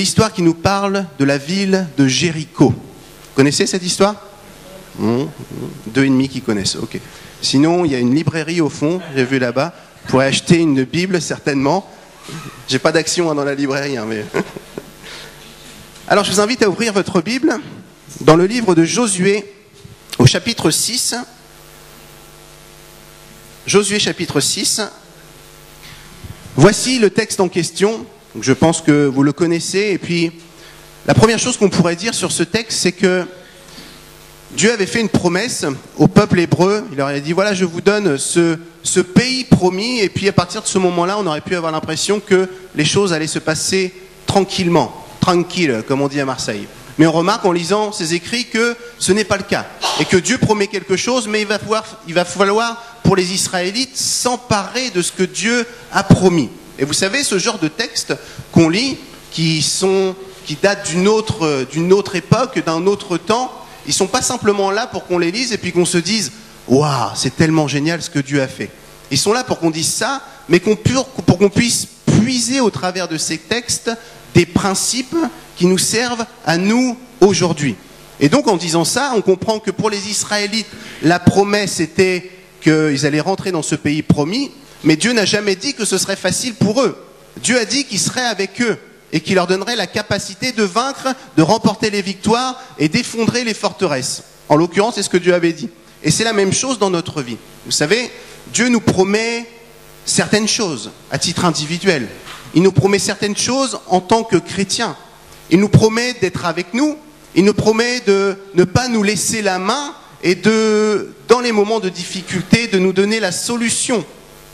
Histoire qui nous parle de la ville de Jéricho. Vous connaissez cette histoire? Deux et demi qui connaissent, ok. Sinon, il y a une librairie au fond, j'ai vu là-bas. Vous pourrez acheter une Bible, certainement. J'ai pas d'action dans la librairie, mais... Alors, je vous invite à ouvrir votre Bible dans le livre de Josué, au chapitre 6. Josué, chapitre 6. Voici le texte en question. Je pense que vous le connaissez. Et puis, la première chose qu'on pourrait dire sur ce texte, c'est que Dieu avait fait une promesse au peuple hébreu. Il leur a dit, voilà, je vous donne ce pays promis. Et puis, à partir de ce moment-là, on aurait pu avoir l'impression que les choses allaient se passer tranquillement. Tranquille, comme on dit à Marseille. Mais on remarque en lisant ces écrits que ce n'est pas le cas. Et que Dieu promet quelque chose, mais il va falloir pour les Israélites, s'emparer de ce que Dieu a promis. Et vous savez, ce genre de textes qu'on lit, qui datent d'une autre époque, d'un autre temps, ils ne sont pas simplement là pour qu'on les lise et puis qu'on se dise « Waouh, c'est tellement génial ce que Dieu a fait ». Ils sont là pour qu'on dise ça, mais pour qu'on puisse puiser au travers de ces textes des principes qui nous servent à nous aujourd'hui. Et donc en disant ça, on comprend que pour les Israélites, la promesse était qu'ils allaient rentrer dans ce pays promis, mais Dieu n'a jamais dit que ce serait facile pour eux. Dieu a dit qu'il serait avec eux et qu'il leur donnerait la capacité de vaincre, de remporter les victoires et d'effondrer les forteresses. En l'occurrence, c'est ce que Dieu avait dit. Et c'est la même chose dans notre vie. Vous savez, Dieu nous promet certaines choses à titre individuel. Il nous promet certaines choses en tant que chrétiens. Il nous promet d'être avec nous. Il nous promet de ne pas nous laisser la main et dans les moments de difficulté, de nous donner la solution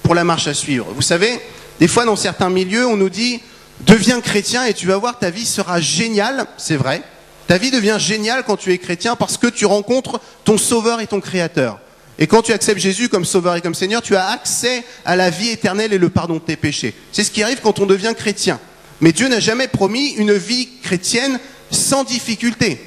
pour la marche à suivre. Vous savez, des fois dans certains milieux, on nous dit « Deviens chrétien et tu vas voir, ta vie sera géniale ». C'est vrai. Ta vie devient géniale quand tu es chrétien parce que tu rencontres ton Sauveur et ton Créateur. Et quand tu acceptes Jésus comme Sauveur et comme Seigneur, tu as accès à la vie éternelle et le pardon de tes péchés. C'est ce qui arrive quand on devient chrétien. Mais Dieu n'a jamais promis une vie chrétienne sans difficulté.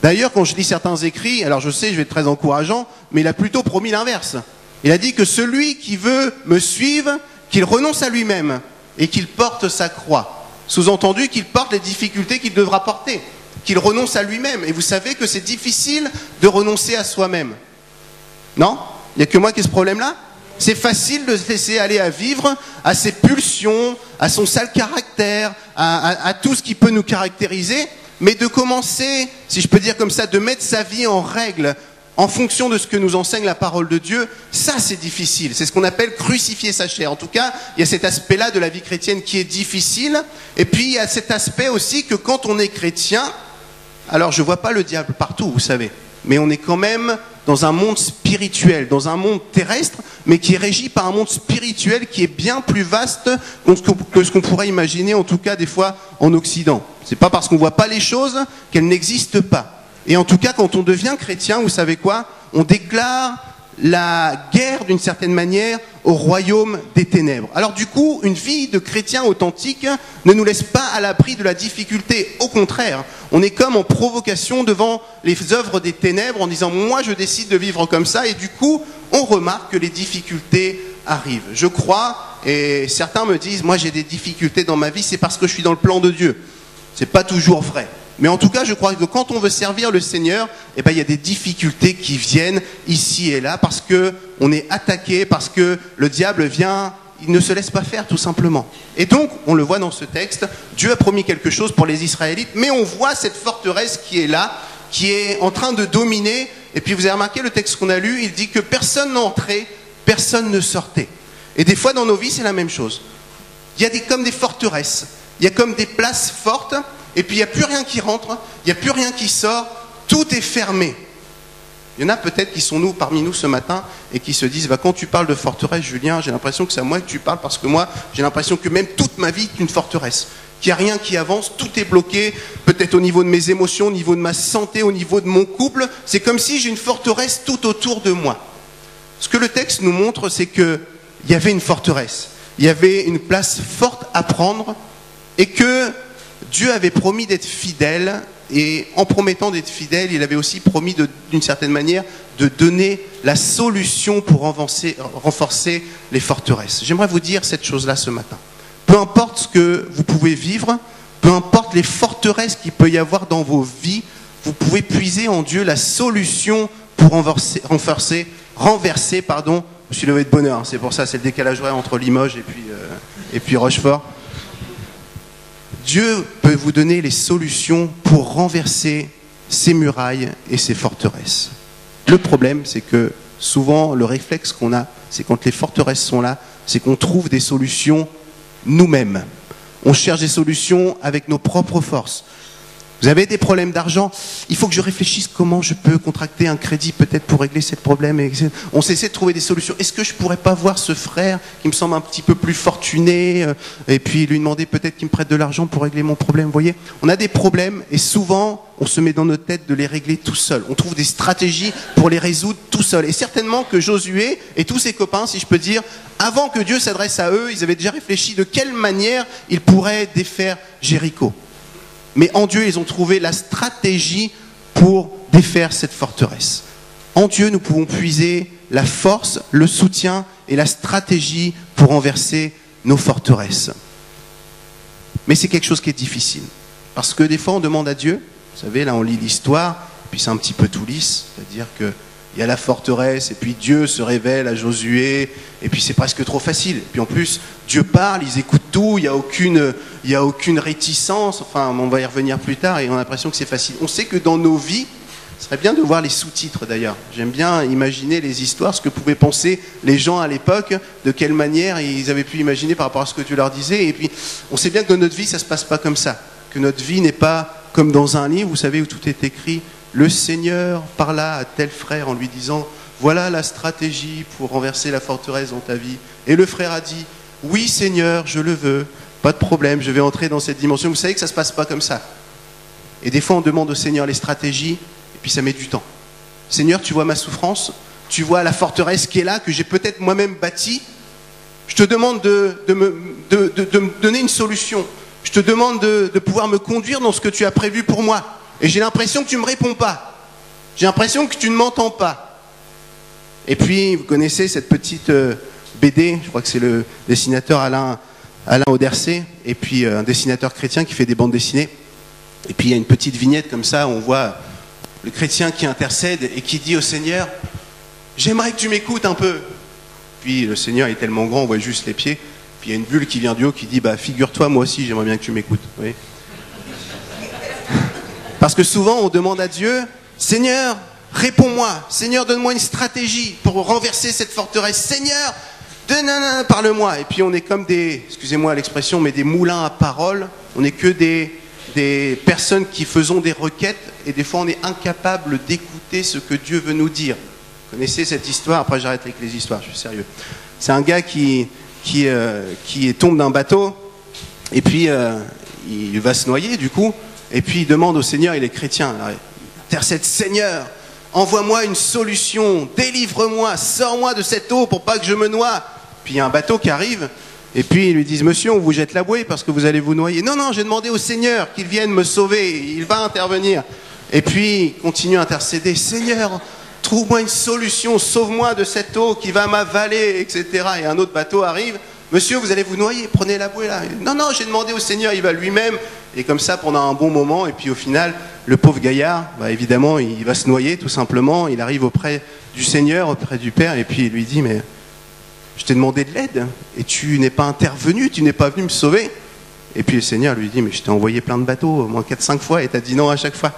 D'ailleurs, quand je lis certains écrits, alors je sais, je vais être très encourageant, mais il a plutôt promis l'inverse. Il a dit que celui qui veut me suivre, qu'il renonce à lui-même et qu'il porte sa croix. Sous-entendu qu'il porte les difficultés qu'il devra porter, qu'il renonce à lui-même. Et vous savez que c'est difficile de renoncer à soi-même. Non? Il n'y a que moi qui ai ce problème-là? C'est facile de se laisser aller à vivre à ses pulsions, à son sale caractère, à tout ce qui peut nous caractériser, mais de commencer, si je peux dire comme ça, de mettre sa vie en règle en fonction de ce que nous enseigne la parole de Dieu, ça c'est difficile. C'est ce qu'on appelle crucifier sa chair. En tout cas, il y a cet aspect-là de la vie chrétienne qui est difficile. Et puis il y a cet aspect aussi que quand on est chrétien, alors je ne vois pas le diable partout, vous savez, mais on est quand même dans un monde spirituel, dans un monde terrestre, mais qui est régi par un monde spirituel qui est bien plus vaste que ce qu'on pourrait imaginer, en tout cas des fois en Occident. C'est pas parce qu'on voit pas les choses qu'elles n'existent pas. Et en tout cas, quand on devient chrétien, vous savez quoi? On déclare la guerre, d'une certaine manière, au royaume des ténèbres. Alors du coup, une vie de chrétien authentique ne nous laisse pas à l'abri de la difficulté. Au contraire, on est comme en provocation devant les œuvres des ténèbres en disant « moi je décide de vivre comme ça » et du coup, on remarque que les difficultés arrivent. Je crois, et certains me disent « moi j'ai des difficultés dans ma vie, c'est parce que je suis dans le plan de Dieu ». C'est pas toujours vrai. Mais en tout cas, je crois que quand on veut servir le Seigneur, eh ben, il y a des difficultés qui viennent ici et là parce que on est attaqué, parce que le diable vient, il ne se laisse pas faire tout simplement. Et donc, on le voit dans ce texte, Dieu a promis quelque chose pour les Israélites, mais on voit cette forteresse qui est là, qui est en train de dominer. Et puis vous avez remarqué le texte qu'on a lu, il dit que personne n'entrait, personne ne sortait. Et des fois dans nos vies, c'est la même chose. Il y a comme des forteresses, il y a comme des places fortes. Et puis il n'y a plus rien qui rentre, il n'y a plus rien qui sort, tout est fermé. Il y en a peut-être qui sont parmi nous ce matin et qui se disent quand tu parles de forteresse, Julien, j'ai l'impression que c'est à moi que tu parles parce que moi, j'ai l'impression que même toute ma vie est une forteresse. Qu'il n'y a rien qui avance, tout est bloqué, peut-être au niveau de mes émotions, au niveau de ma santé, au niveau de mon couple. C'est comme si j'ai une forteresse tout autour de moi. Ce que le texte nous montre, c'est qu'il y avait une forteresse, il y avait une place forte à prendre et que Dieu avait promis d'être fidèle, et en promettant d'être fidèle, il avait aussi promis d'une certaine manière de donner la solution pour renforcer les forteresses. J'aimerais vous dire cette chose-là ce matin. Peu importe ce que vous pouvez vivre, peu importe les forteresses qu'il peut y avoir dans vos vies, vous pouvez puiser en Dieu la solution pour renverser, je suis levé de bonheur, hein, c'est pour ça, c'est le décalage horaire entre Limoges et puis Rochefort. Dieu peut vous donner les solutions pour renverser ces murailles et ces forteresses. Le problème, c'est que souvent, le réflexe qu'on a, c'est quand les forteresses sont là, c'est qu'on trouve des solutions nous-mêmes. On cherche des solutions avec nos propres forces. Vous avez des problèmes d'argent, il faut que je réfléchisse comment je peux contracter un crédit peut-être pour régler ce problème. On essaie de trouver des solutions. Est-ce que je pourrais pas voir ce frère qui me semble un petit peu plus fortuné et puis lui demander peut-être qu'il me prête de l'argent pour régler mon problème. Vous voyez, on a des problèmes et souvent on se met dans notre tête de les régler tout seul. On trouve des stratégies pour les résoudre tout seul. Et certainement que Josué et tous ses copains, si je peux dire, avant que Dieu s'adresse à eux, ils avaient déjà réfléchi de quelle manière ils pourraient défaire Jéricho. Mais en Dieu, ils ont trouvé la stratégie pour défaire cette forteresse. En Dieu, nous pouvons puiser la force, le soutien et la stratégie pour renverser nos forteresses. Mais c'est quelque chose qui est difficile. Parce que des fois, on demande à Dieu, vous savez, là on lit l'histoire, puis c'est un petit peu tout lisse, c'est-à-dire que il y a la forteresse, et puis Dieu se révèle à Josué, et puis c'est presque trop facile. Et puis en plus, Dieu parle, ils écoutent tout, il y a aucune réticence, enfin on va y revenir plus tard, et on a l'impression que c'est facile. On sait que dans nos vies, ce serait bien de voir les sous-titres d'ailleurs. J'aime bien imaginer les histoires, ce que pouvaient penser les gens à l'époque, de quelle manière ils avaient pu imaginer par rapport à ce que Dieu leur disait, et puis on sait bien que dans notre vie, ça ne se passe pas comme ça, que notre vie n'est pas comme dans un livre, vous savez, où tout est écrit. Le Seigneur parla à tel frère en lui disant « Voilà la stratégie pour renverser la forteresse dans ta vie. » Et le frère a dit « Oui Seigneur, je le veux, pas de problème, je vais entrer dans cette dimension. » Vous savez que ça ne se passe pas comme ça. Et des fois on demande au Seigneur les stratégies, et puis ça met du temps. « Seigneur, tu vois ma souffrance, tu vois la forteresse qui est là, que j'ai peut-être moi-même bâtie. Je te demande de me donner une solution. Je te demande de pouvoir me conduire dans ce que tu as prévu pour moi. Et j'ai l'impression que tu ne me réponds pas. J'ai l'impression que tu ne m'entends pas. » Et puis, vous connaissez cette petite BD, je crois que c'est le dessinateur Alain Audercet, et puis un dessinateur chrétien qui fait des bandes dessinées. Et puis il y a une petite vignette comme ça, où on voit le chrétien qui intercède et qui dit au Seigneur « J'aimerais que tu m'écoutes un peu. » Puis le Seigneur est tellement grand, on voit juste les pieds. Puis il y a une bulle qui vient du haut qui dit « Figure-toi, moi aussi, j'aimerais bien que tu m'écoutes. » Vous voyez ? Parce que souvent, on demande à Dieu, « Seigneur, réponds-moi. Seigneur, donne-moi une stratégie pour renverser cette forteresse. Seigneur, parle-moi. » Et puis on est comme des, excusez-moi l'expression, mais des moulins à paroles. On n'est que des personnes qui faisons des requêtes et des fois on est incapable d'écouter ce que Dieu veut nous dire. Vous connaissez cette histoire? Après j'arrête avec les histoires, je suis sérieux. C'est un gars qui tombe d'un bateau et puis il va se noyer du coup. Et puis il demande au Seigneur, il est chrétien, alors, intercède, Seigneur, envoie-moi une solution, délivre-moi, sors-moi de cette eau pour pas que je me noie. Puis il y a un bateau qui arrive, et puis ils lui disent, monsieur, on vous jette la bouée parce que vous allez vous noyer. Non, non, j'ai demandé au Seigneur qu'il vienne me sauver, il va intervenir. Et puis il continue à intercéder, Seigneur, trouve-moi une solution, sauve-moi de cette eau qui va m'avaler, etc. Et un autre bateau arrive, monsieur, vous allez vous noyer, prenez la bouée là. Non, non, j'ai demandé au Seigneur, il va lui-même. Et comme ça, pendant un bon moment, et puis au final, le pauvre gaillard, évidemment, il va se noyer tout simplement. Il arrive auprès du Seigneur, auprès du Père, et puis il lui dit, mais je t'ai demandé de l'aide, et tu n'es pas intervenu, tu n'es pas venu me sauver. Et puis le Seigneur lui dit, mais je t'ai envoyé plein de bateaux, au moins 4-5 fois, et t'as dit non à chaque fois.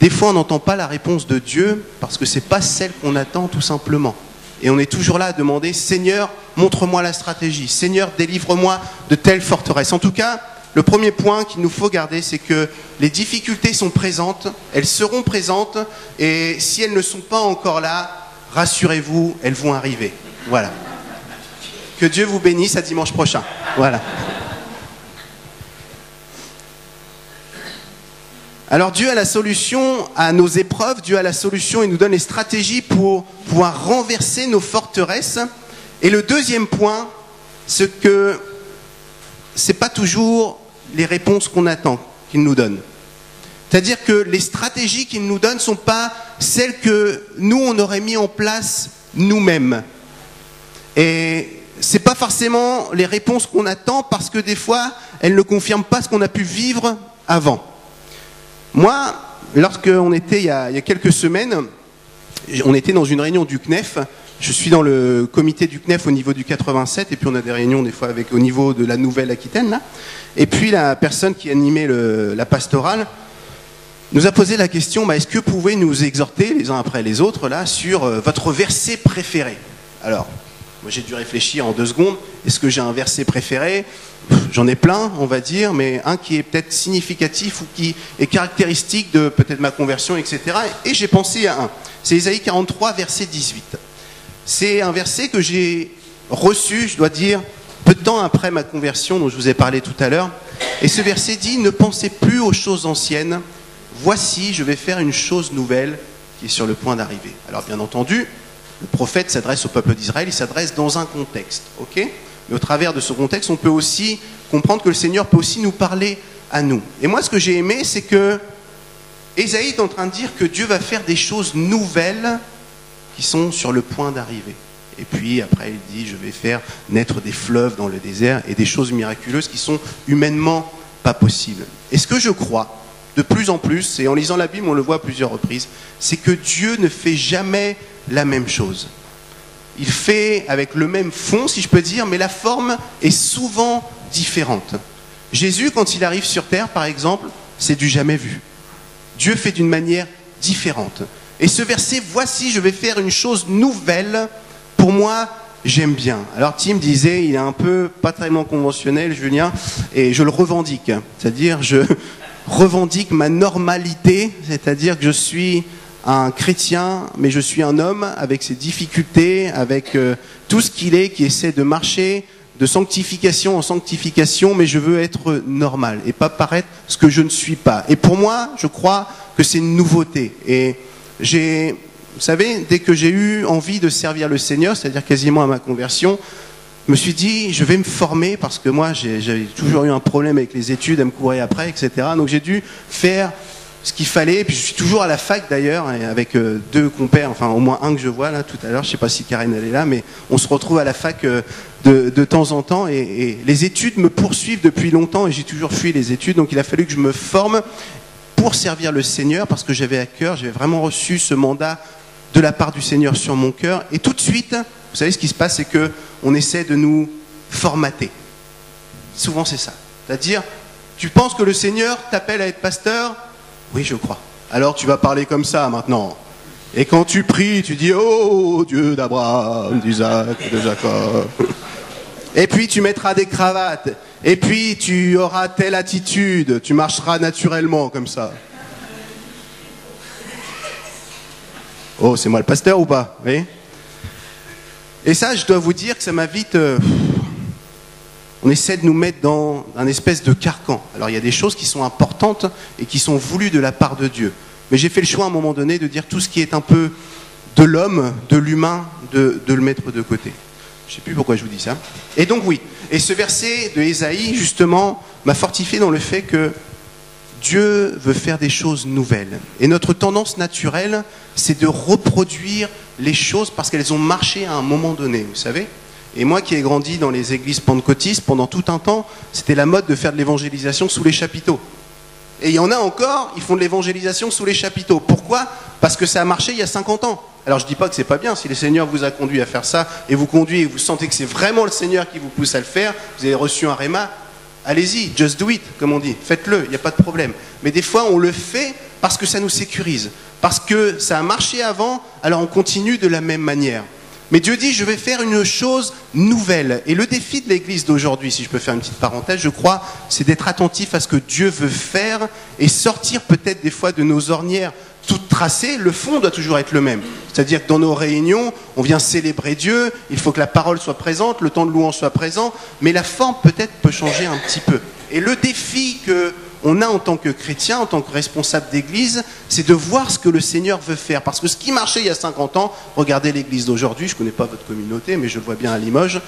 Des fois, on n'entend pas la réponse de Dieu, parce que c'est pas celle qu'on attend tout simplement. Et on est toujours là à demander, Seigneur, montre-moi la stratégie. Seigneur, délivre-moi de telle forteresse. En tout cas, le premier point qu'il nous faut garder, c'est que les difficultés sont présentes, elles seront présentes, et si elles ne sont pas encore là, rassurez-vous, elles vont arriver. Voilà. Que Dieu vous bénisse, à dimanche prochain. Voilà. Alors Dieu a la solution à nos épreuves, Dieu a la solution, il nous donne les stratégies pour pouvoir renverser nos forteresses. Et le deuxième point, c'est que ce n'est pas toujours les réponses qu'on attend qu'il nous donne. C'est-à-dire que les stratégies qu'il nous donne ne sont pas celles que nous, on aurait mis en place nous-mêmes. Et c'est pas forcément les réponses qu'on attend parce que des fois, elles ne confirment pas ce qu'on a pu vivre avant. Moi, lorsqu'on était il y a quelques semaines, on était dans une réunion du CNEF. Je suis dans le comité du CNEF au niveau du 87, et puis on a des réunions des fois au niveau de la Nouvelle-Aquitaine, là. Et puis la personne qui animait la pastorale nous a posé la question, est-ce que vous pouvez nous exhorter les uns après les autres là sur votre verset préféré? Alors, moi j'ai dû réfléchir en 2 secondes. Est-ce que j'ai un verset préféré? J'en ai plein, on va dire, mais un qui est peut-être significatif ou qui est caractéristique de peut-être ma conversion, etc. Et j'ai pensé à un. C'est Ésaïe 43, verset 18. C'est un verset que j'ai reçu, je dois dire, peu de temps après ma conversion, dont je vous ai parlé tout à l'heure. Et ce verset dit, ne pensez plus aux choses anciennes. Voici, je vais faire une chose nouvelle qui est sur le point d'arriver. Alors bien entendu, le prophète s'adresse au peuple d'Israël, il s'adresse dans un contexte, ok ? Mais au travers de ce contexte, on peut aussi comprendre que le Seigneur peut aussi nous parler à nous. Et moi, ce que j'ai aimé, c'est que Ésaïe est en train de dire que Dieu va faire des choses nouvelles qui sont sur le point d'arriver. Et puis après, il dit, je vais faire naître des fleuves dans le désert et des choses miraculeuses qui sont humainement pas possibles. Et ce que je crois, de plus en plus, et en lisant la Bible, on le voit à plusieurs reprises, c'est que Dieu ne fait jamais la même chose. Il fait avec le même fond, si je peux dire, mais la forme est souvent différente. Jésus, quand il arrive sur terre, par exemple, c'est du jamais vu. Dieu fait d'une manière différente. Et ce verset, voici, je vais faire une chose nouvelle, pour moi, j'aime bien. Alors Tim disait, il est un peu pas tellement conventionnel, Julien, et je le revendique. C'est-à-dire, je revendique ma normalité, c'est-à-dire que je suis un chrétien, mais je suis un homme avec ses difficultés, avec tout ce qu'il est, qui essaie de marcher de sanctification en sanctification, mais je veux être normal et pas paraître ce que je ne suis pas. Et pour moi, je crois que c'est une nouveauté. Et vous savez, dès que j'ai eu envie de servir le Seigneur, c'est-à-dire quasiment à ma conversion, je me suis dit, je vais me former, parce que moi, j'avais toujours eu un problème avec les études, à me courir après, etc. Donc j'ai dû faire ce qu'il fallait. Et puis je suis toujours à la fac d'ailleurs, avec 2 compères, enfin au moins un que je vois là tout à l'heure, je ne sais pas si Karen elle est là, mais on se retrouve à la fac de temps en temps. Et les études me poursuivent depuis longtemps, et j'ai toujours fui les études. Donc il a fallu que je me forme pour servir le Seigneur, parce que j'avais à cœur, j'avais vraiment reçu ce mandat de la part du Seigneur sur mon cœur. Et tout de suite, vous savez ce qui se passe, c'est qu'on essaie de nous formater. Souvent c'est ça. C'est-à-dire, tu penses que le Seigneur t'appelle à être pasteur? Oui, je crois. Alors tu vas parler comme ça maintenant. Et quand tu pries, tu dis, oh Dieu d'Abraham, d'Isaac, de Jacob. Et puis tu mettras des cravates. Et puis tu auras telle attitude. Tu marcheras naturellement comme ça. Oh, c'est moi le pasteur ou pas? Oui. Et ça, je dois vous dire que ça m'a vite... on essaie de nous mettre dans un espèce de carcan. Alors il y a des choses qui sont importantes et qui sont voulues de la part de Dieu. Mais j'ai fait le choix à un moment donné de dire tout ce qui est un peu de l'homme, de l'humain, de le mettre de côté. Je ne sais plus pourquoi je vous dis ça. Et donc oui, et ce verset de Ésaïe, justement, m'a fortifié dans le fait que Dieu veut faire des choses nouvelles. Et notre tendance naturelle, c'est de reproduire les choses parce qu'elles ont marché à un moment donné, vous savez. Et moi qui ai grandi dans les églises pentecôtistes, pendant tout un temps, c'était la mode de faire de l'évangélisation sous les chapiteaux. Et il y en a encore, ils font de l'évangélisation sous les chapiteaux. Pourquoi? Parce que ça a marché il y a 50 ans. Alors je ne dis pas que c'est pas bien, si le Seigneur vous a conduit à faire ça, et vous conduit et vous sentez que c'est vraiment le Seigneur qui vous pousse à le faire, vous avez reçu un réma, allez-y, just do it, comme on dit, faites-le, il n'y a pas de problème. Mais des fois on le fait parce que ça nous sécurise, parce que ça a marché avant, alors on continue de la même manière. Mais Dieu dit, je vais faire une chose nouvelle. Et le défi de l'Église d'aujourd'hui, si je peux faire une petite parenthèse, je crois, c'est d'être attentif à ce que Dieu veut faire et sortir peut-être des fois de nos ornières toutes tracées. Le fond doit toujours être le même. C'est-à-dire que dans nos réunions, on vient célébrer Dieu, il faut que la parole soit présente, le temps de louange soit présent, mais la forme peut-être peut changer un petit peu. Et le défi qu'on a en tant que chrétien, en tant que responsable d'église, c'est de voir ce que le Seigneur veut faire. Parce que ce qui marchait il y a 50 ans, regardez l'église d'aujourd'hui, je ne connais pas votre communauté, mais je le vois bien à Limoges,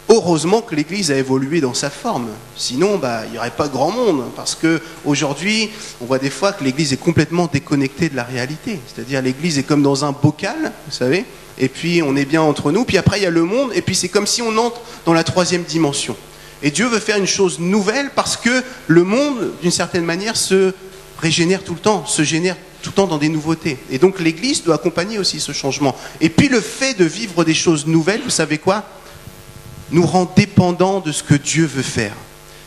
heureusement que l'Église a évolué dans sa forme. Sinon, il n'y aurait pas grand monde. Parce qu'aujourd'hui, on voit des fois que l'Église est complètement déconnectée de la réalité. C'est-à-dire l'Église est comme dans un bocal, vous savez, et puis on est bien entre nous, puis après il y a le monde, et puis c'est comme si on entre dans la troisième dimension. Et Dieu veut faire une chose nouvelle parce que le monde, d'une certaine manière, se régénère tout le temps, se génère tout le temps dans des nouveautés. Et donc l'Église doit accompagner aussi ce changement. Et puis le fait de vivre des choses nouvelles, vous savez quoi ? Nous rend dépendants de ce que Dieu veut faire.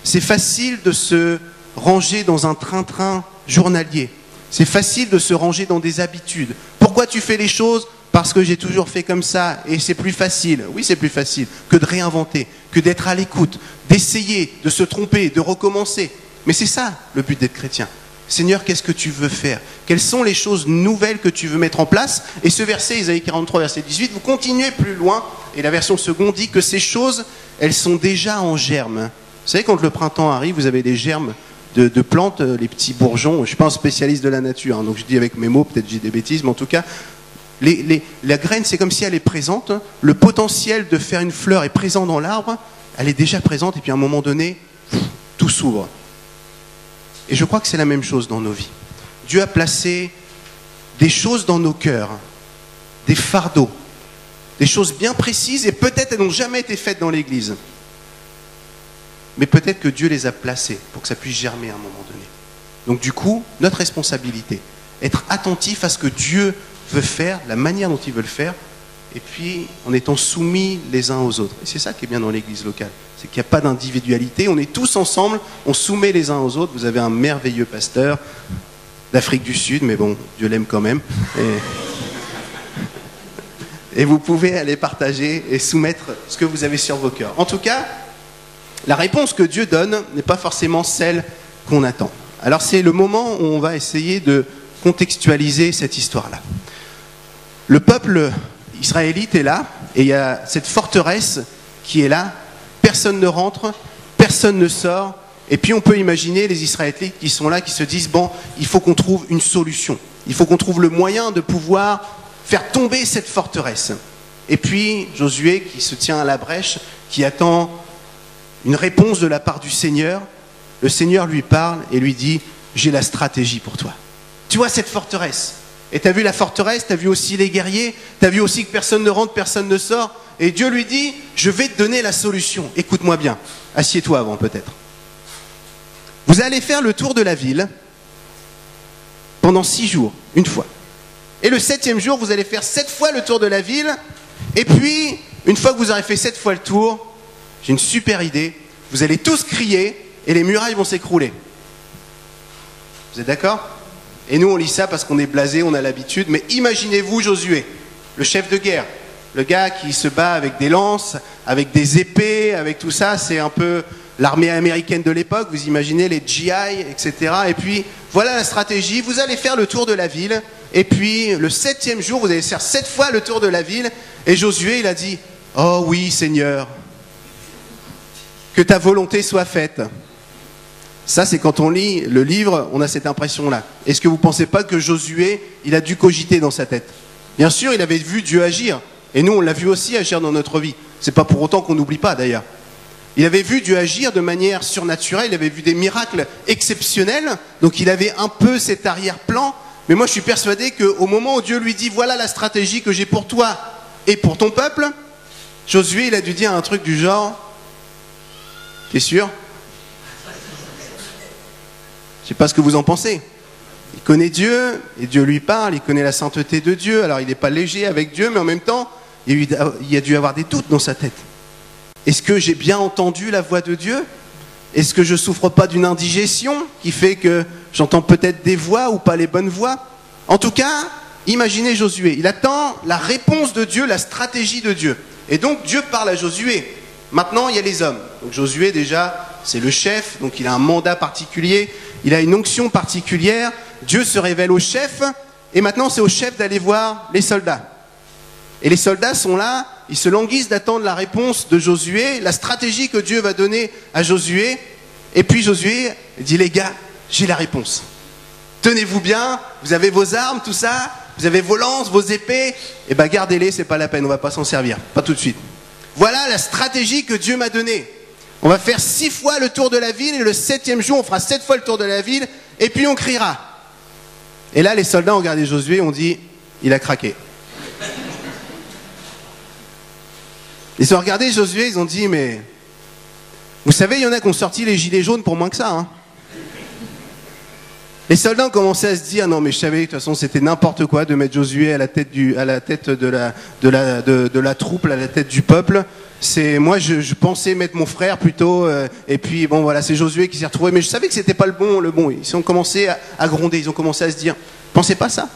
C'est facile de se ranger dans un train-train journalier. C'est facile de se ranger dans des habitudes. Pourquoi tu fais les choses ? Parce que j'ai toujours fait comme ça et c'est plus facile. Oui, c'est plus facile que de réinventer, que d'être à l'écoute, d'essayer, de se tromper, de recommencer. Mais c'est ça le but d'être chrétien. Seigneur, qu'est-ce que tu veux faire? Quelles sont les choses nouvelles que tu veux mettre en place? Et ce verset, Isaïe 43, verset 18, vous continuez plus loin, et la version seconde dit que ces choses, elles sont déjà en germe. Vous savez, quand le printemps arrive, vous avez des germes de plantes, les petits bourgeons. Je ne suis pas un spécialiste de la nature, hein, donc je dis avec mes mots, peut-être j'ai des bêtises, mais en tout cas, la graine, c'est comme si elle est présente. Le potentiel de faire une fleur est présent dans l'arbre, elle est déjà présente, et puis à un moment donné, tout s'ouvre. Et je crois que c'est la même chose dans nos vies. Dieu a placé des choses dans nos cœurs, des fardeaux, des choses bien précises, et peut-être elles n'ont jamais été faites dans l'Église. Mais peut-être que Dieu les a placées pour que ça puisse germer à un moment donné. Donc du coup, notre responsabilité, être attentif à ce que Dieu veut faire, la manière dont il veut le faire, et puis en étant soumis les uns aux autres. Et c'est ça qui est bien dans l'église locale, c'est qu'il n'y a pas d'individualité, on est tous ensemble, on soumet les uns aux autres. Vous avez un merveilleux pasteur d'Afrique du Sud, mais bon, Dieu l'aime quand même. Et vous pouvez aller partager et soumettre ce que vous avez sur vos cœurs. En tout cas, la réponse que Dieu donne n'est pas forcément celle qu'on attend. Alors c'est le moment où on va essayer de contextualiser cette histoire-là. Le peuple israélite est là, et il y a cette forteresse qui est là, personne ne rentre, personne ne sort, et puis on peut imaginer les Israélites qui sont là, qui se disent, bon, il faut qu'on trouve une solution, il faut qu'on trouve le moyen de pouvoir faire tomber cette forteresse. Et puis Josué, qui se tient à la brèche, qui attend une réponse de la part du Seigneur, le Seigneur lui parle et lui dit, j'ai la stratégie pour toi. Tu vois cette forteresse? Et tu as vu la forteresse, tu as vu aussi les guerriers, tu as vu aussi que personne ne rentre, personne ne sort. Et Dieu lui dit, je vais te donner la solution. Écoute-moi bien, assieds-toi avant peut-être. Vous allez faire le tour de la ville pendant 6 jours, une fois. Et le 7e jour, vous allez faire 7 fois le tour de la ville. Et puis, une fois que vous aurez fait 7 fois le tour, j'ai une super idée, vous allez tous crier et les murailles vont s'écrouler. Vous êtes d'accord ? Et nous, on lit ça parce qu'on est blasé, on a l'habitude. Mais imaginez-vous Josué, le chef de guerre, le gars qui se bat avec des lances, avec des épées, avec tout ça. C'est un peu l'armée américaine de l'époque. Vous imaginez les GI, etc. Et puis, voilà la stratégie. Vous allez faire le tour de la ville. Et puis, le 7e jour, vous allez faire 7 fois le tour de la ville. Et Josué, il a dit, « Oh oui, Seigneur, que ta volonté soit faite. » Ça, c'est quand on lit le livre, on a cette impression-là. Est-ce que vous ne pensez pas que Josué, il a dû cogiter dans sa tête? Bien sûr, il avait vu Dieu agir. Et nous, on l'a vu aussi agir dans notre vie. Ce n'est pas pour autant qu'on n'oublie pas, d'ailleurs. Il avait vu Dieu agir de manière surnaturelle. Il avait vu des miracles exceptionnels. Donc, il avait un peu cet arrière-plan. Mais moi, je suis persuadé qu'au moment où Dieu lui dit, voilà la stratégie que j'ai pour toi et pour ton peuple, Josué, il a dû dire un truc du genre, t'es sûr? Je ne sais pas ce que vous en pensez. Il connaît Dieu, et Dieu lui parle, il connaît la sainteté de Dieu. Alors il n'est pas léger avec Dieu, mais en même temps, il y a dû avoir des doutes dans sa tête. Est-ce que j'ai bien entendu la voix de Dieu? Est-ce que je ne souffre pas d'une indigestion qui fait que j'entends peut-être des voix ou pas les bonnes voix? En tout cas, imaginez Josué. Il attend la réponse de Dieu, la stratégie de Dieu. Et donc Dieu parle à Josué. Maintenant, il y a les hommes. Donc Josué, déjà, c'est le chef, donc il a un mandat particulier. Il a une onction particulière, Dieu se révèle au chef, et maintenant c'est au chef d'aller voir les soldats. Et les soldats sont là, ils se languissent d'attendre la réponse de Josué, la stratégie que Dieu va donner à Josué. Et puis Josué dit, les gars, j'ai la réponse. Tenez-vous bien, vous avez vos armes, tout ça, vous avez vos lances, vos épées, et bien gardez-les, c'est pas la peine, on va pas s'en servir, pas tout de suite. Voilà la stratégie que Dieu m'a donnée. On va faire 6 fois le tour de la ville, et le 7e jour, on fera 7 fois le tour de la ville, et puis on criera. Et là, les soldats ont regardé Josué et ont dit, il a craqué. Ils ont regardé Josué, ils ont dit, mais... Vous savez, il y en a qui ont sorti les gilets jaunes pour moins que ça, hein. Les soldats ont commencé à se dire, non mais je savais, de toute façon c'était n'importe quoi de mettre Josué à la tête de la troupe, à la tête du peuple. Moi je pensais mettre mon frère plutôt, et puis bon voilà, c'est Josué qui s'est retrouvé, mais je savais que c'était pas le bon. Ils ont commencé à gronder, ils ont commencé à se dire, pensez pas ça.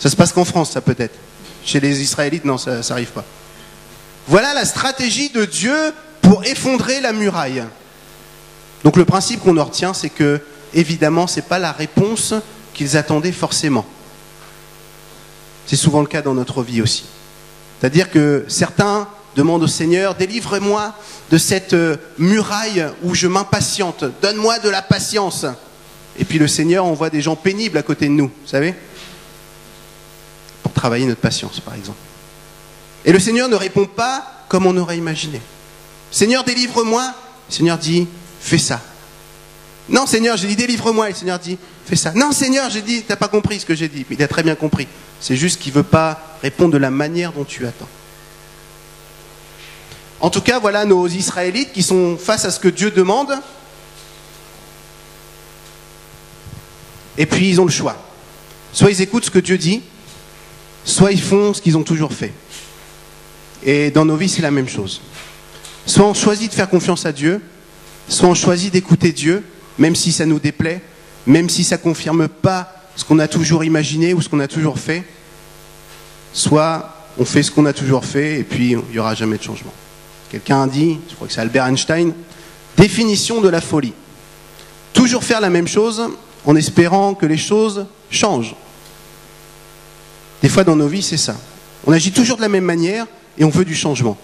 Ça se passe qu'en France, ça peut-être. Chez les Israélites, non, ça arrive pas. Voilà la stratégie de Dieu pour effondrer la muraille. Donc le principe qu'on en retient, c'est que évidemment, ce n'est pas la réponse qu'ils attendaient forcément. C'est souvent le cas dans notre vie aussi. C'est-à-dire que certains demandent au Seigneur, délivre-moi de cette muraille où je m'impatiente, donne-moi de la patience. Et puis le Seigneur envoie des gens pénibles à côté de nous, vous savez, pour travailler notre patience, par exemple. Et le Seigneur ne répond pas comme on aurait imaginé. Seigneur, délivre-moi. Le Seigneur dit, fais ça. Non Seigneur, j'ai dit délivre-moi. Et le Seigneur dit, fais ça. Non Seigneur, j'ai dit, t'as pas compris ce que j'ai dit. Mais il a très bien compris. C'est juste qu'il veut pas répondre de la manière dont tu attends. En tout cas, voilà nos Israélites qui sont face à ce que Dieu demande. Et puis ils ont le choix. Soit ils écoutent ce que Dieu dit, soit ils font ce qu'ils ont toujours fait. Et dans nos vies, c'est la même chose. Soit on choisit de faire confiance à Dieu, soit on choisit d'écouter Dieu, même si ça nous déplaît, même si ça ne confirme pas ce qu'on a toujours imaginé ou ce qu'on a toujours fait, soit on fait ce qu'on a toujours fait et puis il n'y aura jamais de changement. Quelqu'un a dit, je crois que c'est Albert Einstein, définition de la folie. Toujours faire la même chose en espérant que les choses changent. Des fois dans nos vies, c'est ça. On agit toujours de la même manière et on veut du changement.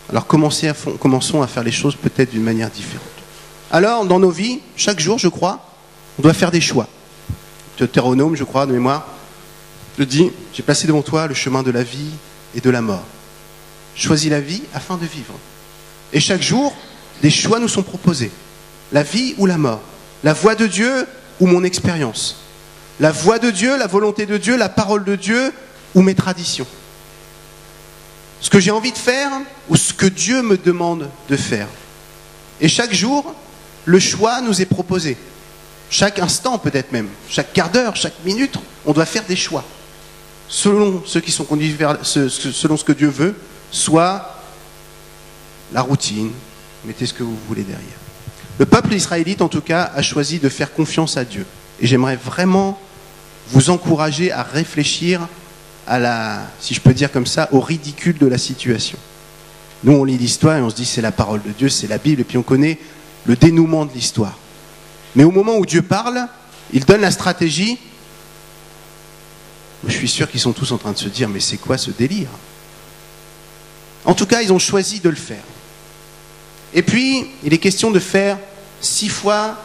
Alors commençons à faire les choses peut-être d'une manière différente. Alors, dans nos vies, chaque jour, je crois, on doit faire des choix. Deutéronome, je crois, de mémoire, je dis, j'ai placé devant toi le chemin de la vie et de la mort. Choisis la vie afin de vivre. Et chaque jour, des choix nous sont proposés. La vie ou la mort. La voie de Dieu ou mon expérience. La voie de Dieu, la volonté de Dieu, la parole de Dieu ou mes traditions. Ce que j'ai envie de faire ou ce que Dieu me demande de faire. Et chaque jour, le choix nous est proposé. Chaque instant peut-être même, chaque quart d'heure, chaque minute, on doit faire des choix. Selon ceux qui sont conduits selon ce que Dieu veut, soit la routine, mettez ce que vous voulez derrière. Le peuple israélite, en tout cas, a choisi de faire confiance à Dieu. Et j'aimerais vraiment vous encourager à réfléchir si je peux dire comme ça, au ridicule de la situation. Nous, on lit l'histoire et on se dit c'est la parole de Dieu, c'est la Bible, et puis on connaît le dénouement de l'histoire. Mais au moment où Dieu parle, il donne la stratégie. Je suis sûr qu'ils sont tous en train de se dire, mais c'est quoi ce délire? En tout cas, ils ont choisi de le faire. Et puis, il est question de faire 6 fois,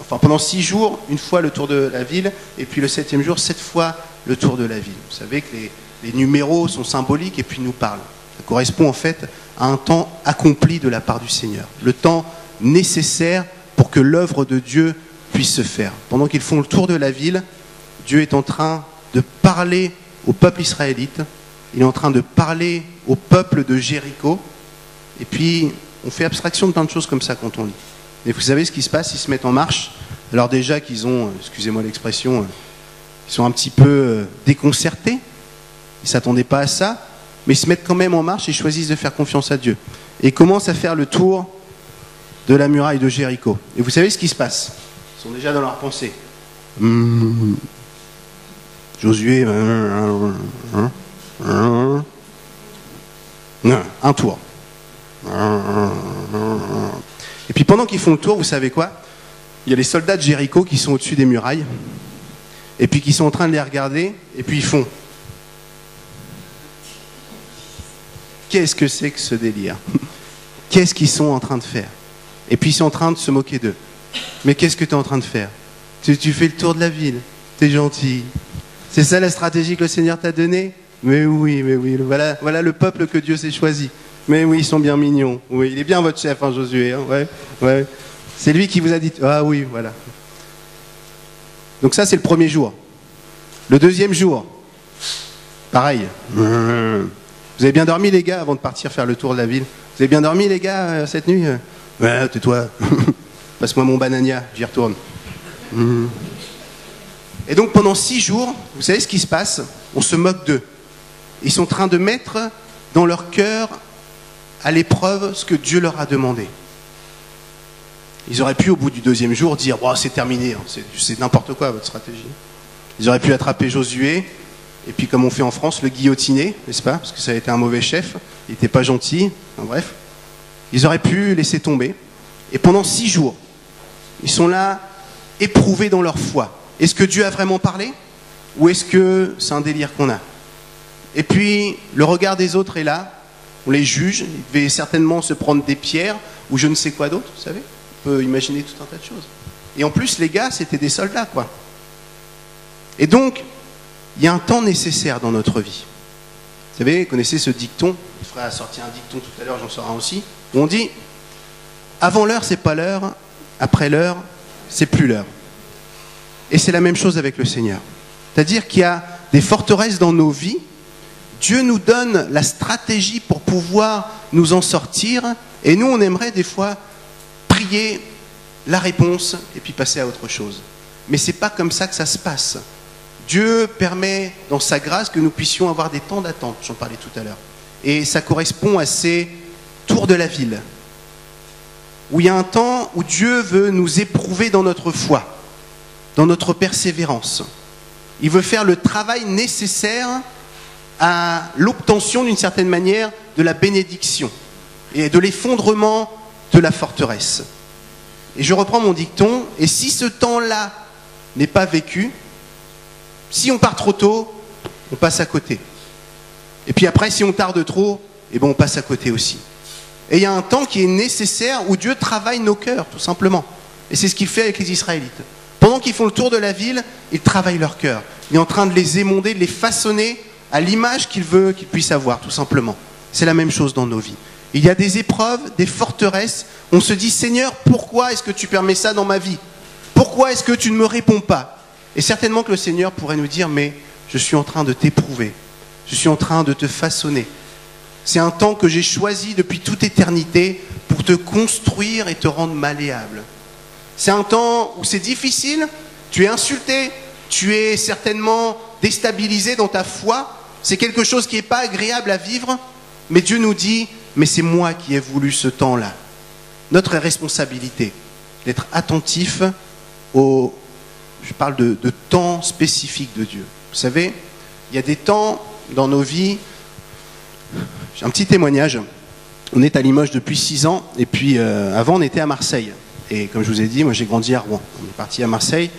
enfin pendant 6 jours, une fois le tour de la ville, et puis le 7e jour, 7 fois le tour de la ville. Vous savez que les numéros sont symboliques et puis nous parlent. Ça correspond en fait à un temps accompli de la part du Seigneur. Le temps nécessaire pour que l'œuvre de Dieu puisse se faire. Pendant qu'ils font le tour de la ville, Dieu est en train de parler au peuple israélite. Il est en train de parler au peuple de Jéricho. Et puis, on fait abstraction de plein de choses comme ça quand on lit. Et vous savez ce qui se passe? Ils se mettent en marche. Alors déjà qu'ils ont, excusez-moi l'expression, ils sont un petit peu déconcertés. Ils ne s'attendaient pas à ça. Mais ils se mettent quand même en marche et choisissent de faire confiance à Dieu. Et commencent à faire le tour de la muraille de Jéricho. Et vous savez ce qui se passe? Ils sont déjà dans leur pensée. Josué, un tour. Et puis pendant qu'ils font le tour, vous savez quoi? Il y a les soldats de Jéricho qui sont au-dessus des murailles, et puis qui sont en train de les regarder, et puis ils font. Qu'est-ce que c'est que ce délire? Qu'est-ce qu'ils sont en train de faire? Et puis ils sont en train de se moquer d'eux. Mais qu'est-ce que tu es en train de faire? Tu fais le tour de la ville, t'es gentil. C'est ça la stratégie que le Seigneur t'a donnée? Mais oui, voilà le peuple que Dieu s'est choisi. Mais oui, ils sont bien mignons. Oui, il est bien votre chef, hein, Josué. Hein, ouais, ouais. C'est lui qui vous a dit... Ah oui, voilà. Donc ça, c'est le premier jour. Le deuxième jour, pareil. Vous avez bien dormi, les gars, avant de partir faire le tour de la ville? Vous avez bien dormi, les gars, cette nuit? Ouais, tais-toi. Passe-moi mon banania, j'y retourne. Et donc, pendant 6 jours, vous savez ce qui se passe? On se moque d'eux. Ils sont en train de mettre dans leur cœur à l'épreuve ce que Dieu leur a demandé. Ils auraient pu, au bout du deuxième jour, dire oh, c'est terminé, hein, c'est n'importe quoi votre stratégie. Ils auraient pu attraper Josué, et puis comme on fait en France, le guillotiner, n'est-ce pas? Parce que ça a été un mauvais chef, il n'était pas gentil, enfin, bref. Ils auraient pu laisser tomber. Et pendant 6 jours, ils sont là, éprouvés dans leur foi. Est-ce que Dieu a vraiment parlé? Ou est-ce que c'est un délire qu'on a? Et puis, le regard des autres est là, on les juge, ils devaient certainement se prendre des pierres, ou je ne sais quoi d'autre, vous savez? On peut imaginer tout un tas de choses. Et en plus, les gars, c'était des soldats, quoi. Et donc, il y a un temps nécessaire dans notre vie. Vous savez, vous connaissez ce dicton, le frère a sorti un dicton tout à l'heure, j'en sors un aussi, où on dit « Avant l'heure, c'est pas l'heure, après l'heure, c'est plus l'heure ». Et c'est la même chose avec le Seigneur. C'est-à-dire qu'il y a des forteresses dans nos vies, Dieu nous donne la stratégie pour pouvoir nous en sortir, et nous, on aimerait des fois prier la réponse et puis passer à autre chose. Mais ce n'est pas comme ça que ça se passe. Dieu permet, dans sa grâce, que nous puissions avoir des temps d'attente, j'en parlais tout à l'heure. Et ça correspond à ces tours de la ville, où il y a un temps où Dieu veut nous éprouver dans notre foi, dans notre persévérance. Il veut faire le travail nécessaire à l'obtention, d'une certaine manière, de la bénédiction et de l'effondrement de la forteresse. Et je reprends mon dicton, et si ce temps-là n'est pas vécu, si on part trop tôt, on passe à côté. Et puis après, si on tarde trop, eh ben on passe à côté aussi. Et il y a un temps qui est nécessaire où Dieu travaille nos cœurs, tout simplement. Et c'est ce qu'il fait avec les Israélites. Pendant qu'ils font le tour de la ville, il travaille leur cœur. Il est en train de les émonder, de les façonner à l'image qu'il veut qu'ils puissent avoir, tout simplement. C'est la même chose dans nos vies. Il y a des épreuves, des forteresses. On se dit, Seigneur, pourquoi est-ce que tu permets ça dans ma vie? Pourquoi est-ce que tu ne me réponds pas? Et certainement que le Seigneur pourrait nous dire, mais je suis en train de t'éprouver. Je suis en train de te façonner. C'est un temps que j'ai choisi depuis toute éternité pour te construire et te rendre malléable. C'est un temps où c'est difficile, tu es insulté, tu es certainement déstabilisé dans ta foi. C'est quelque chose qui n'est pas agréable à vivre, mais Dieu nous dit, mais c'est moi qui ai voulu ce temps-là. Notre responsabilité, d'être attentif au... Je parle de temps spécifiques de Dieu. Vous savez, il y a des temps dans nos vies... J'ai un petit témoignage. On est à Limoges depuis 6 ans, et puis avant on était à Marseille. Et comme je vous ai dit, moi j'ai grandi à Rouen. On est parti à Marseille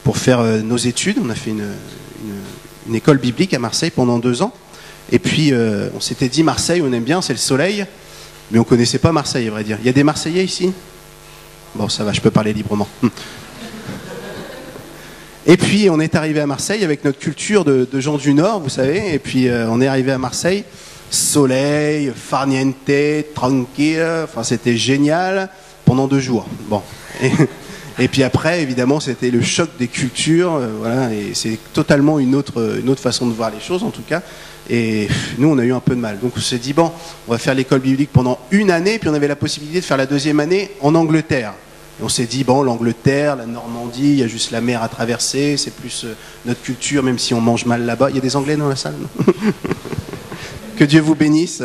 pour faire nos études. On a fait une école biblique à Marseille pendant 2 ans. Et puis on s'était dit Marseille, on aime bien, c'est le soleil. Mais on ne connaissait pas Marseille, à vrai dire. Il y a des Marseillais ici? Bon, ça va, je peux parler librement. Et puis on est arrivé à Marseille avec notre culture de gens du Nord, vous savez. Et puis on est arrivé à Marseille, soleil, farniente, tranquille. Enfin, c'était génial pendant 2 jours. Bon. Et puis après, évidemment, c'était le choc des cultures. Voilà, et c'est totalement une autre façon de voir les choses, en tout cas. Et nous, on a eu un peu de mal. Donc on s'est dit, bon, on va faire l'école biblique pendant 1 année, puis on avait la possibilité de faire la 2e année en Angleterre. Et on s'est dit, bon, l'Angleterre, la Normandie, il y a juste la mer à traverser, c'est plus notre culture, même si on mange mal là-bas. Il y a des Anglais dans la salle, non? Que Dieu vous bénisse.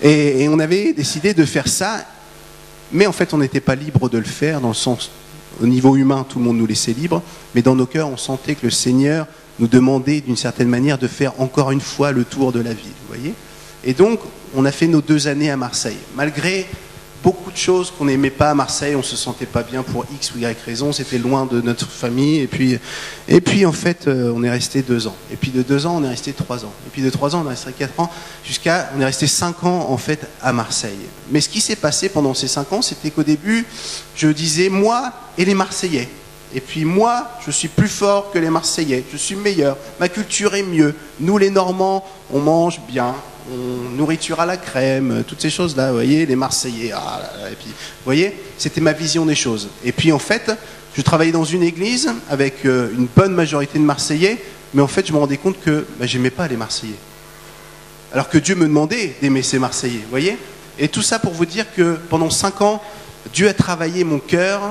Et on avait décidé de faire ça, mais en fait, on n'était pas libre de le faire, dans le sens, au niveau humain, tout le monde nous laissait libre, mais dans nos cœurs, on sentait que le Seigneur nous demandait, d'une certaine manière, de faire encore une fois le tour de la ville, vous voyez. Et donc, on a fait nos 2 années à Marseille. Malgré beaucoup de choses qu'on n'aimait pas à Marseille, on ne se sentait pas bien pour X ou Y raison, c'était loin de notre famille, et puis en fait, on est resté 2 ans. Et puis de 2 ans, on est resté 3 ans. Et puis de 3 ans, on est resté 4 ans, on est resté 5 ans, en fait, à Marseille. Mais ce qui s'est passé pendant ces 5 ans, c'était qu'au début, je disais, moi et les Marseillais. Et puis moi, je suis plus fort que les Marseillais, je suis meilleur, ma culture est mieux. Nous les Normands, on mange bien, nourriture à la crème, toutes ces choses-là, vous voyez, les Marseillais, ah là là, et puis, vous voyez, c'était ma vision des choses. Et puis en fait, je travaillais dans une église avec une bonne majorité de Marseillais, mais en fait, je me rendais compte que j'aimais pas les Marseillais. Alors que Dieu me demandait d'aimer ces Marseillais, vous voyez. Et tout ça pour vous dire que pendant 5 ans, Dieu a travaillé mon cœur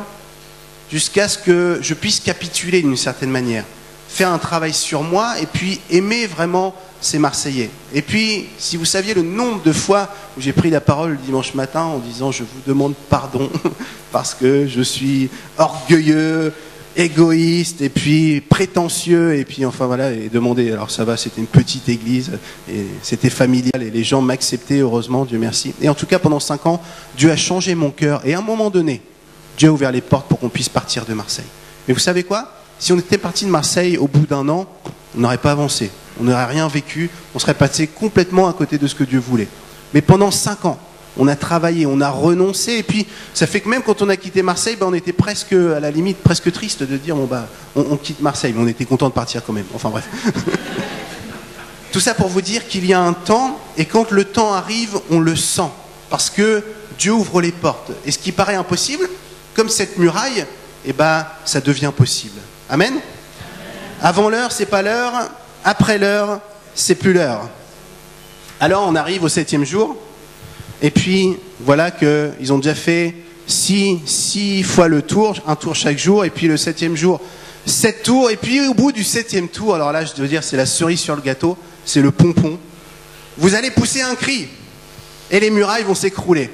jusqu'à ce que je puisse capituler d'une certaine manière, faire un travail sur moi et puis aimer vraiment ces Marseillais. Et puis, si vous saviez le nombre de fois où j'ai pris la parole le dimanche matin en disant « Je vous demande pardon parce que je suis orgueilleux, égoïste et puis prétentieux et puis enfin voilà et demander alors ça va c'était une petite église et c'était familial et les gens m'acceptaient heureusement Dieu merci et en tout cas pendant 5 ans Dieu a changé mon cœur et à un moment donné Dieu a ouvert les portes pour qu'on puisse partir de Marseille. Mais vous savez quoi, si on était parti de Marseille au bout d'1 an on n'aurait pas avancé, on n'aurait rien vécu, on serait passé complètement à côté de ce que Dieu voulait. Mais pendant 5 ans on a travaillé, on a renoncé, et puis ça fait que même quand on a quitté Marseille, on était presque, à la limite, presque triste de dire, on quitte Marseille, mais on était content de partir quand même. Enfin bref. Tout ça pour vous dire qu'il y a un temps, et quand le temps arrive, on le sent, parce que Dieu ouvre les portes. Et ce qui paraît impossible, comme cette muraille, ça devient possible. Amen ? Avant l'heure, c'est pas l'heure, après l'heure, c'est plus l'heure. Alors on arrive au 7e jour, et puis, voilà qu'ils ont déjà fait 6 fois le tour, un tour chaque jour, et puis le 7e jour, 7 tours, et puis au bout du 7e tour, alors là, je dois dire, c'est la cerise sur le gâteau, c'est le pompon. Vous allez pousser un cri, et les murailles vont s'écrouler.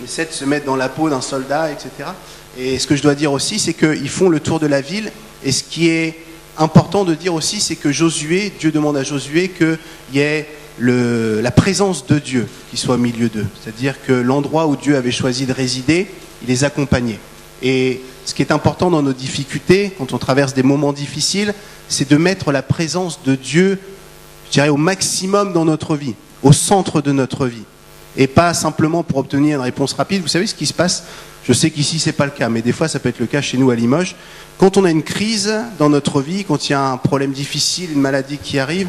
Ils essaient de se mettre dans la peau d'un soldat, etc. Et ce que je dois dire aussi, c'est qu'ils font le tour de la ville, et ce qui est important de dire aussi, c'est que Josué, Dieu demande à Josué qu'il y ait la présence de Dieu qui soit au milieu d'eux. C'est-à-dire que l'endroit où Dieu avait choisi de résider, il les accompagnait. Et ce qui est important dans nos difficultés, quand on traverse des moments difficiles, c'est de mettre la présence de Dieu, je dirais, au maximum dans notre vie, au centre de notre vie. Et pas simplement pour obtenir une réponse rapide. Vous savez ce qui se passe ? Je sais qu'ici, c'est pas le cas, mais des fois, ça peut être le cas chez nous à Limoges. Quand on a une crise dans notre vie, quand il y a un problème difficile, une maladie qui arrive,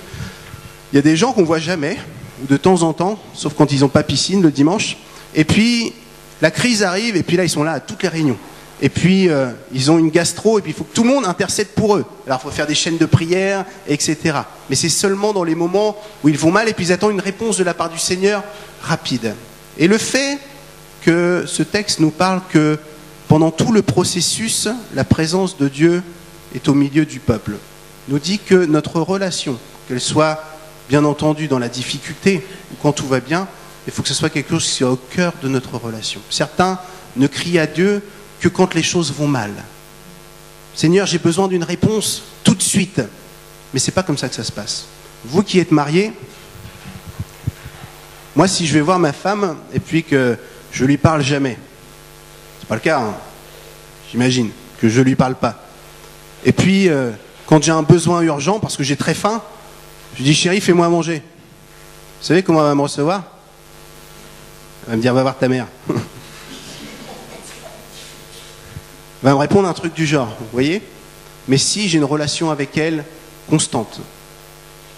il y a des gens qu'on voit jamais, ou de temps en temps, sauf quand ils n'ont pas piscine le dimanche. Et puis, la crise arrive, et puis là, ils sont là à toutes les réunions. Et puis, ils ont une gastro, et puis il faut que tout le monde intercède pour eux. Alors, il faut faire des chaînes de prière, etc. Mais c'est seulement dans les moments où ils vont mal, et puis ils attendent une réponse de la part du Seigneur rapide. Et le fait que ce texte nous parle que pendant tout le processus, la présence de Dieu est au milieu du peuple, nous dit que notre relation, qu'elle soit bien entendu dans la difficulté ou quand tout va bien, il faut que ce soit quelque chose qui soit au cœur de notre relation. Certains ne crient à Dieu que quand les choses vont mal. Seigneur, j'ai besoin d'une réponse tout de suite. Mais c'est pas comme ça que ça se passe. Vous qui êtes mariés, moi si je vais voir ma femme et puis que je lui parle jamais, c'est pas le cas, hein. J'imagine que je lui parle pas. Et puis quand j'ai un besoin urgent parce que j'ai très faim, je dis chérie, fais-moi à manger. Vous savez comment elle va me recevoir ? Elle va me dire va voir ta mère. Elle va me répondre un truc du genre, vous voyez ? Mais si j'ai une relation avec elle constante,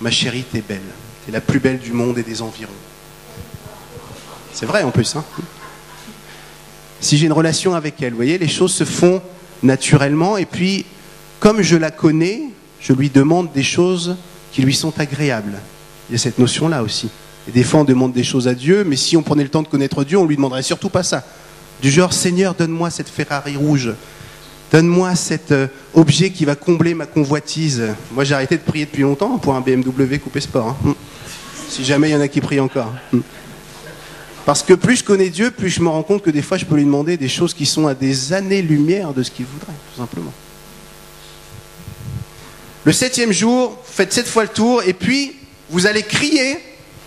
ma chérie, t'es belle, t'es la plus belle du monde et des environs. C'est vrai en plus, hein ? Si j'ai une relation avec elle, vous voyez, les choses se font naturellement et puis comme je la connais, je lui demande des choses qui lui sont agréables. Il y a cette notion-là aussi. Et des fois, on demande des choses à Dieu, mais si on prenait le temps de connaître Dieu, on lui demanderait surtout pas ça. Du genre, Seigneur, donne-moi cette Ferrari rouge. Donne-moi cet objet qui va combler ma convoitise. Moi, j'ai arrêté de prier depuis longtemps pour un BMW coupé sport. Hein. Si jamais il y en a qui prient encore. Parce que plus je connais Dieu, plus je me rends compte que des fois, je peux lui demander des choses qui sont à des années-lumière de ce qu'il voudrait, tout simplement. Le 7e jour, faites 7 fois le tour, et puis vous allez crier.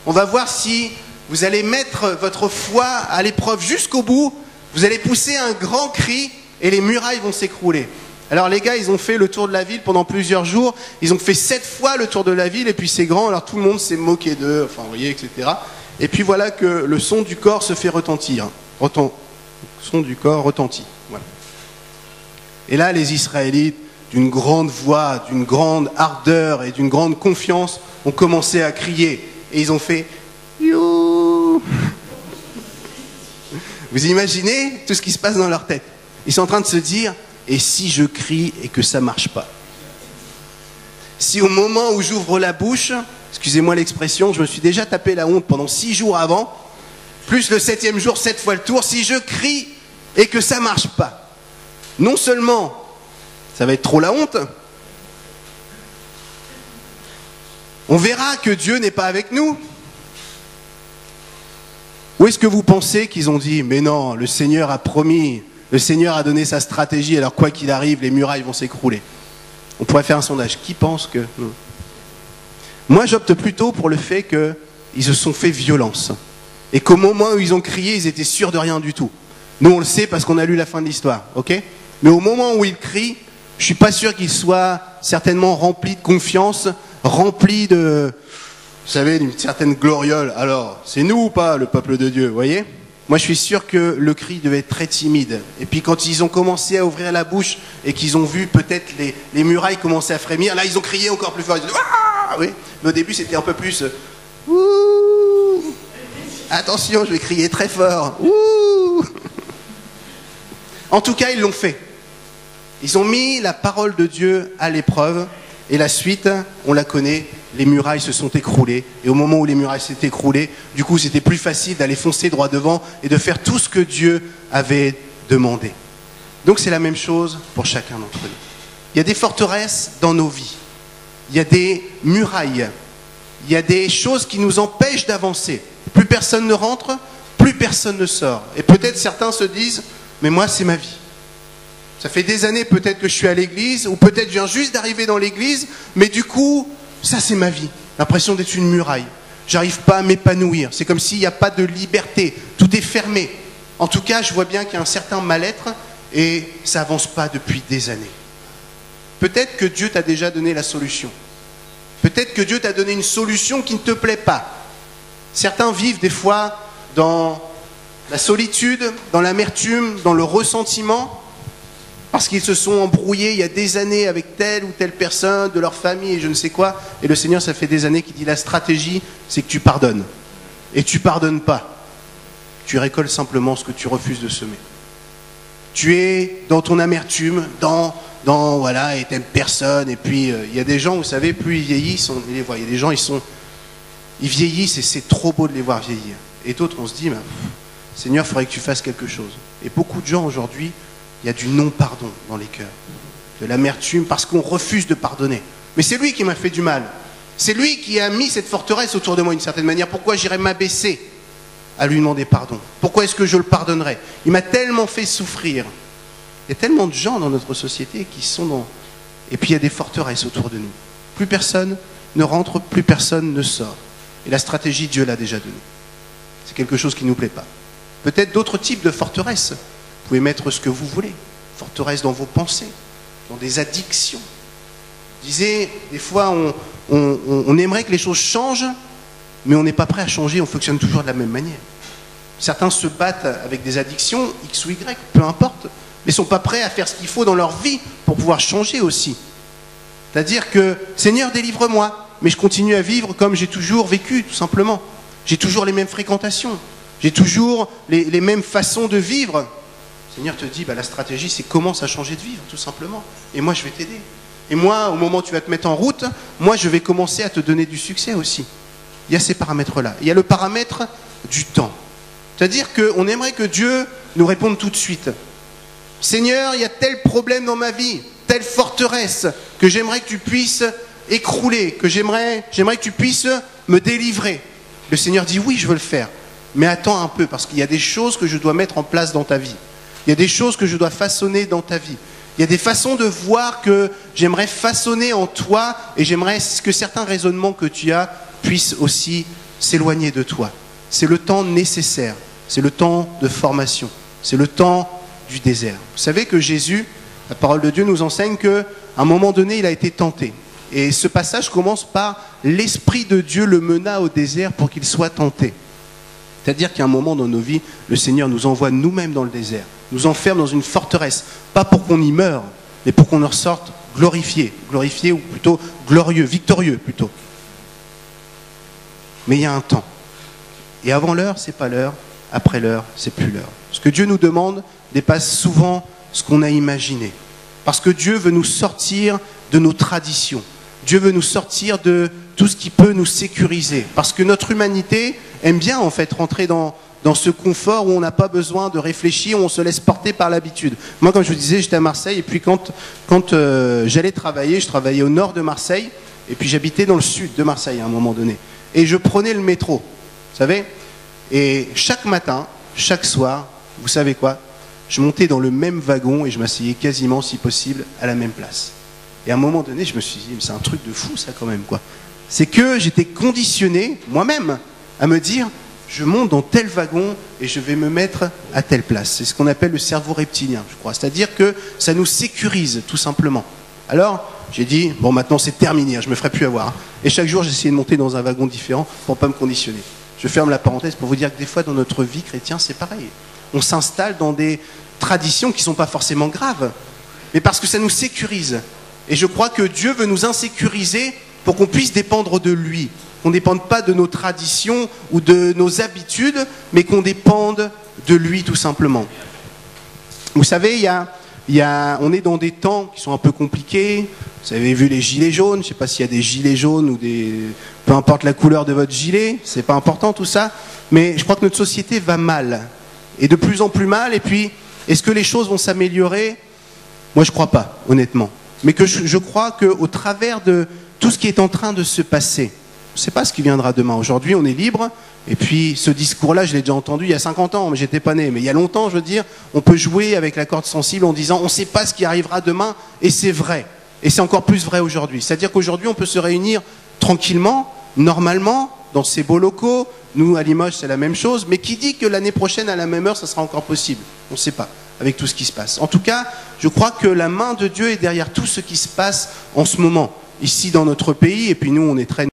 On va voir si vous allez mettre votre foi à l'épreuve jusqu'au bout. Vous allez pousser un grand cri, et les murailles vont s'écrouler. Alors les gars, ils ont fait le tour de la ville pendant plusieurs jours. Ils ont fait 7 fois le tour de la ville, et puis c'est grand, alors tout le monde s'est moqué d'eux, enfin vous voyez, etc. Et puis voilà que le son du corps se fait retentir. Le son du corps retentit. Voilà. Et là, les Israélites, d'une grande voix, d'une grande ardeur et d'une grande confiance, ont commencé à crier. Et ils ont fait Vous imaginez tout ce qui se passe dans leur tête. Ils sont en train de se dire, et si je crie et que ça marche pas? Si au moment où j'ouvre la bouche, excusez-moi l'expression, je me suis déjà tapé la honte pendant 6 jours avant, plus le 7e jour, 7 fois le tour, si je crie et que ça marche pas, non seulement ça va être trop la honte, on verra que Dieu n'est pas avec nous. Ou est-ce que vous pensez qu'ils ont dit, mais non, le Seigneur a promis, le Seigneur a donné sa stratégie, alors quoi qu'il arrive, les murailles vont s'écrouler? On pourrait faire un sondage. Qui pense que... Non. Moi, j'opte plutôt pour le fait qu'ils se sont fait violence. Et qu'au moment où ils ont crié, ils étaient sûrs de rien du tout. Nous, on le sait parce qu'on a lu la fin de l'histoire, ok? Mais au moment où ils crient, je suis pas sûr qu'ils soient certainement remplis de confiance, remplis de... Vous savez, d'une certaine gloriole. Alors, c'est nous ou pas, le peuple de Dieu, vous voyez? Moi, je suis sûr que le cri devait être très timide. Et puis, quand ils ont commencé à ouvrir la bouche et qu'ils ont vu peut-être les murailles commencer à frémir, là, ils ont crié encore plus fort. Ils ont dit, ah, oui. Mais au début, c'était un peu plus... Ouh, attention, je vais crier très fort. Ouh. En tout cas, ils l'ont fait. Ils ont mis la parole de Dieu à l'épreuve. Et la suite, on la connaît. Les murailles se sont écroulées. Et au moment où les murailles s'étaient écroulées, du coup, c'était plus facile d'aller foncer droit devant et de faire tout ce que Dieu avait demandé. Donc, c'est la même chose pour chacun d'entre nous. Il y a des forteresses dans nos vies. Il y a des murailles. Il y a des choses qui nous empêchent d'avancer. Plus personne ne rentre, plus personne ne sort. Et peut-être certains se disent, mais moi, c'est ma vie. Ça fait des années peut-être que je suis à l'église, ou peut-être je viens juste d'arriver dans l'église, mais du coup... Ça, c'est ma vie. L'impression d'être une muraille. J'arrive pas à m'épanouir. C'est comme s'il n'y a pas de liberté. Tout est fermé. En tout cas, je vois bien qu'il y a un certain mal-être et ça avance pas depuis des années. Peut-être que Dieu t'a déjà donné la solution. Peut-être que Dieu t'a donné une solution qui ne te plaît pas. Certains vivent des fois dans la solitude, dans l'amertume, dans le ressentiment, parce qu'ils se sont embrouillés il y a des années avec telle ou telle personne, de leur famille et je ne sais quoi. Et le Seigneur, ça fait des années qu'il dit la stratégie, c'est que tu pardonnes. Et tu pardonnes pas. Tu récoltes simplement ce que tu refuses de semer. Tu es dans ton amertume, dans voilà, et telle personne. Et puis, il y a des gens, vous savez, plus ils vieillissent, on les voit. Il y a des gens, ils vieillissent et c'est trop beau de les voir vieillir. Et d'autres, on se dit, Seigneur, il faudrait que tu fasses quelque chose. Et beaucoup de gens aujourd'hui, il y a du non-pardon dans les cœurs, de l'amertume, parce qu'on refuse de pardonner. Mais c'est lui qui m'a fait du mal. C'est lui qui a mis cette forteresse autour de moi d'une certaine manière. Pourquoi j'irais m'abaisser à lui demander pardon? Pourquoi est-ce que je le pardonnerais? Il m'a tellement fait souffrir. Il y a tellement de gens dans notre société qui sont dans... Et puis il y a des forteresses autour de nous. Plus personne ne rentre, plus personne ne sort. Et la stratégie, Dieu l'a déjà donnée. C'est quelque chose qui ne nous plaît pas. Peut-être d'autres types de forteresses. Vous pouvez mettre ce que vous voulez. Forteresse dans vos pensées, dans des addictions. Je disais, des fois, on aimerait que les choses changent, mais on n'est pas prêt à changer, on fonctionne toujours de la même manière. Certains se battent avec des addictions, X ou Y, peu importe, mais ne sont pas prêts à faire ce qu'il faut dans leur vie pour pouvoir changer aussi. C'est-à-dire que, Seigneur, délivre-moi, mais je continue à vivre comme j'ai toujours vécu, tout simplement. J'ai toujours les mêmes fréquentations, j'ai toujours les mêmes façons de vivre. Le Seigneur te dit, la stratégie, c'est commence à changer de vivre, tout simplement. Et moi, je vais t'aider. Et moi, au moment où tu vas te mettre en route, moi, je vais commencer à te donner du succès aussi. Il y a ces paramètres-là. Il y a le paramètre du temps. C'est-à-dire qu'on aimerait que Dieu nous réponde tout de suite. Seigneur, il y a tel problème dans ma vie, telle forteresse, que j'aimerais que tu puisses écrouler, que j'aimerais que tu puisses me délivrer. Le Seigneur dit, oui, je veux le faire. Mais attends un peu, parce qu'il y a des choses que je dois mettre en place dans ta vie. Il y a des choses que je dois façonner dans ta vie. Il y a des façons de voir que j'aimerais façonner en toi et j'aimerais que certains raisonnements que tu as puissent aussi s'éloigner de toi. C'est le temps nécessaire. C'est le temps de formation. C'est le temps du désert. Vous savez que Jésus, la parole de Dieu nous enseigne qu'à un moment donné, il a été tenté. Et ce passage commence par « L'Esprit de Dieu le mena au désert pour qu'il soit tenté ». C'est-à-dire qu'à un moment dans nos vies, le Seigneur nous envoie nous-mêmes dans le désert, nous enferme dans une forteresse, pas pour qu'on y meure, mais pour qu'on en ressorte glorifié ou plutôt glorieux, victorieux plutôt. Mais il y a un temps. Et avant l'heure, c'est pas l'heure, après l'heure, c'est plus l'heure. Ce que Dieu nous demande dépasse souvent ce qu'on a imaginé. Parce que Dieu veut nous sortir de nos traditions. Dieu veut nous sortir de tout ce qui peut nous sécuriser. Parce que notre humanité aime bien en fait rentrer dans ce confort où on n'a pas besoin de réfléchir, où on se laisse porter par l'habitude. Moi, comme je vous disais, j'étais à Marseille et puis quand j'allais travailler, je travaillais au nord de Marseille et puis j'habitais dans le sud de Marseille à un moment donné. Et je prenais le métro, vous savez. Et chaque matin, chaque soir, vous savez quoi? Je montais dans le même wagon et je m'asseyais quasiment, si possible, à la même place. Et à un moment donné, je me suis dit, mais c'est un truc de fou ça quand même, quoi. C'est que j'étais conditionné, moi-même, à me dire, je monte dans tel wagon et je vais me mettre à telle place. C'est ce qu'on appelle le cerveau reptilien, je crois. C'est-à-dire que ça nous sécurise, tout simplement. Alors, j'ai dit, bon, maintenant c'est terminé, je ne me ferai plus avoir. Et chaque jour, j'essayais de monter dans un wagon différent pour ne pas me conditionner. Je ferme la parenthèse pour vous dire que des fois, dans notre vie chrétienne, c'est pareil. On s'installe dans des traditions qui ne sont pas forcément graves, mais parce que ça nous sécurise. Et je crois que Dieu veut nous insécuriser pour qu'on puisse dépendre de lui. Qu'on ne dépende pas de nos traditions ou de nos habitudes, mais qu'on dépende de lui tout simplement. Vous savez, on est dans des temps qui sont un peu compliqués. Vous avez vu les gilets jaunes, je ne sais pas s'il y a des gilets jaunes ou des... Peu importe la couleur de votre gilet, c'est pas important tout ça. Mais je crois que notre société va mal. Et de plus en plus mal. Et puis, est-ce que les choses vont s'améliorer? Moi, je ne crois pas, honnêtement. Mais que je crois qu'au travers de tout ce qui est en train de se passer, je ne sais pas ce qui viendra demain. Aujourd'hui, on est libre. Et puis, ce discours-là, je l'ai déjà entendu il y a 50 ans, mais j'étais pas né. Mais il y a longtemps, je veux dire, on peut jouer avec la corde sensible en disant on ne sait pas ce qui arrivera demain. Et c'est vrai. Et c'est encore plus vrai aujourd'hui. C'est-à-dire qu'aujourd'hui, on peut se réunir tranquillement, normalement, dans ces beaux locaux. Nous, à Limoges, c'est la même chose. Mais qui dit que l'année prochaine, à la même heure, ça sera encore possible? On ne sait pas, avec tout ce qui se passe. En tout cas, je crois que la main de Dieu est derrière tout ce qui se passe en ce moment, ici dans notre pays. Et puis nous, on est très...